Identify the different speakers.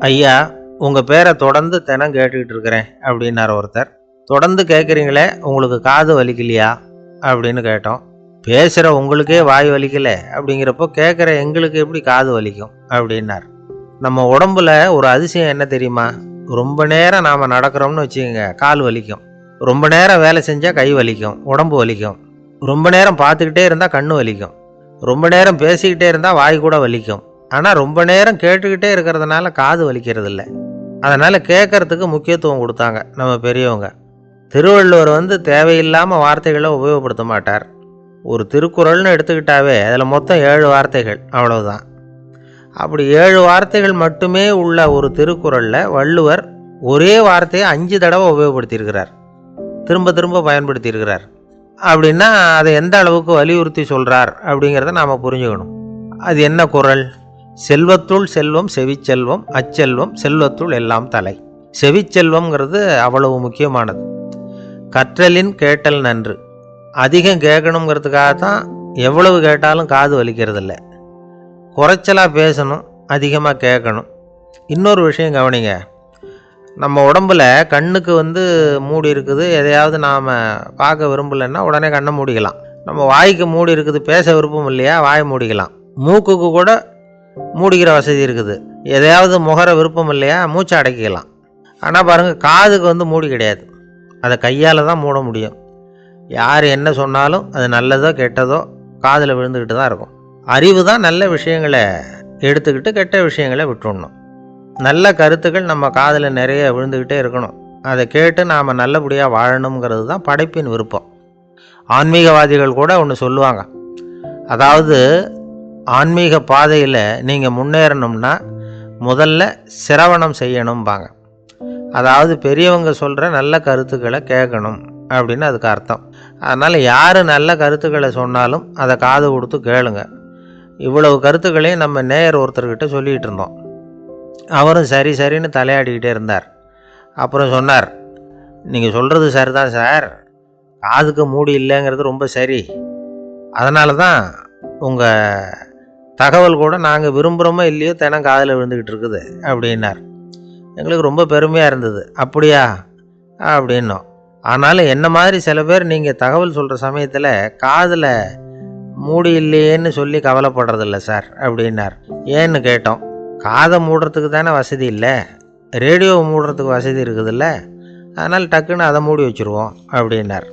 Speaker 1: ஐயா, உங்கள் பேரை தொடர்ந்து தினம் கேட்டுக்கிட்டு இருக்கிறேன் அப்படின்னார் ஒருத்தர். தொடர்ந்து கேட்குறீங்களே, உங்களுக்கு காது வலிக்கலையா அப்படின்னு கேட்டோம். பேசுகிற உங்களுக்கே வாய் வலிக்கலை அப்படிங்கிறப்போ கேட்குற எங்களுக்கு எப்படி காது வலிக்கும் அப்படின்னார். நம்ம உடம்புல ஒரு அதிசயம் என்ன தெரியுமா? ரொம்ப நேரம் நாம் நடக்கிறோம்னு வச்சுக்கோங்க, கால் வலிக்கும். ரொம்ப நேரம் வேலை செஞ்சால் கை வலிக்கும், உடம்பு வலிக்கும். ரொம்ப நேரம் பார்த்துக்கிட்டே இருந்தால் கண்ணு வலிக்கும். ரொம்ப நேரம் பேசிக்கிட்டே இருந்தால் வாய் கூட வலிக்கும். ஆனால் ரொம்ப நேரம் கேட்டுக்கிட்டே இருக்கிறதுனால காது வலிக்கிறது இல்லை. அதனால் கேட்கறதுக்கு முக்கியத்துவம் கொடுத்தாங்க நம்ம பெரியவங்க. திருவள்ளுவர் தேவையில்லாமல் வார்த்தைகளை உபயோகப்படுத்த மாட்டார். ஒரு திருக்குறள்னு எடுத்துக்கிட்டாவே அதில் மொத்தம் 7 வார்த்தைகள், அவ்வளவுதான். அப்படி 7 வார்த்தைகள் மட்டுமே உள்ள ஒரு திருக்குறளில் வள்ளுவர் ஒரே வார்த்தையை 5 தடவை உபயோகப்படுத்தியிருக்கிறார், திரும்ப திரும்ப பயன்படுத்தியிருக்கிறார். அப்படின்னா அதை எந்த அளவுக்கு வலியுறுத்தி சொல்கிறார் அப்படிங்கிறத நாம் புரிஞ்சுக்கணும். அது என்ன குறள்? செல்வத்துள் செல்வம் செவிச்செல்வம், அச்செல்வம் செல்வத்துள் எல்லாம் தலை. செவிச்செல்வம்ங்கிறது அவ்வளவு முக்கியமானது. கற்றலின் கேட்டல் நன்று. அதிகம் கேட்கணுங்கிறதுக்காகத்தான் எவ்வளவு கேட்டாலும் காது வலிக்கிறது இல்லை. குறைச்சலாக பேசணும், அதிகமாக கேட்கணும். இன்னொரு விஷயம் கவனிங்க. நம்ம உடம்பில் கண்ணுக்கு மூடி இருக்குது, எதையாவது நாம் பார்க்க விரும்பலைன்னா உடனே கண்ணை மூடிக்கலாம். நம்ம வாய்க்கு மூடி இருக்குது, பேச விருப்பம் இல்லையா, வாயை மூடிக்கலாம். மூக்குக்கு கூட மூடிக்கிற வசதி இருக்குது, எதையாவது முகர விருப்பம் இல்லையா, மூச்சை அடக்கிக்கலாம். ஆனால் பாருங்கள், காதுக்கு மூடி கிடையாது. அதை கையால் தான் மூட முடியும். யார் என்ன சொன்னாலும் அது நல்லதோ கெட்டதோ காதில் விழுந்துக்கிட்டு தான் இருக்கும். அறிவு தான் நல்ல விஷயங்களை எடுத்துக்கிட்டு கெட்ட விஷயங்களை விட்டுடணும். நல்ல கருத்துக்கள் நம்ம காதில் நிறைய விழுந்துக்கிட்டே இருக்கணும். அதை கேட்டு நாம் நல்லபடியாக வாழணுங்கிறது தான் படைப்பின் விருப்பம். ஆன்மீகவாதிகள் கூட ஒன்று சொல்லுவாங்க. அதாவது, ஆன்மீக பாதையில் நீங்கள் முன்னேறணும்னா முதல்ல சிரவணம் செய்யணும்பாங்க. அதாவது பெரியவங்க சொல்கிற நல்ல கருத்துக்களை கேட்கணும் அப்படின்னு அதுக்கு அர்த்தம். அதனால் யார் நல்ல கருத்துக்களை சொன்னாலும் அதை காது கொடுத்து கேளுங்க. இவ்வளவு கருத்துக்களையும் நம்ம நேயர் ஒருத்தர்கிட்ட சொல்லிகிட்டு இருந்தோம். அவரும் சரி சரின்னு தலையாடிக்கிட்டே இருந்தார். அப்புறம் சொன்னார், நீங்கள் சொல்கிறது சரிதான் சார், காதுக்கு மூடி இல்லைங்கிறது ரொம்ப சரி. அதனால தான் உங்கள் தகவல் கூட நாங்கள் விரும்புகிறோமோ இல்லையோ தினம் காதில் விழுந்துக்கிட்டு இருக்குது அப்படின்னார். எங்களுக்கு ரொம்ப பெருமையாக இருந்தது. அப்படியா அப்படின்னோம். ஆனாலும் என்ன மாதிரி சில பேர் நீங்கள் தகவல் சொல்கிற சமயத்தில் காதில் மூடி இல்லையேன்னு சொல்லி கவலைப்படுறதில்ல சார் அப்படின்னார். ஏன்னு கேட்டோம். காதை மூடுறதுக்கு தானே வசதி இல்லை, ரேடியோவை மூடுறதுக்கு வசதி இருக்குதுல்ல, அதனால் டக்குன்னு அதை மூடி வச்சுருவோம் அப்படின்னார்.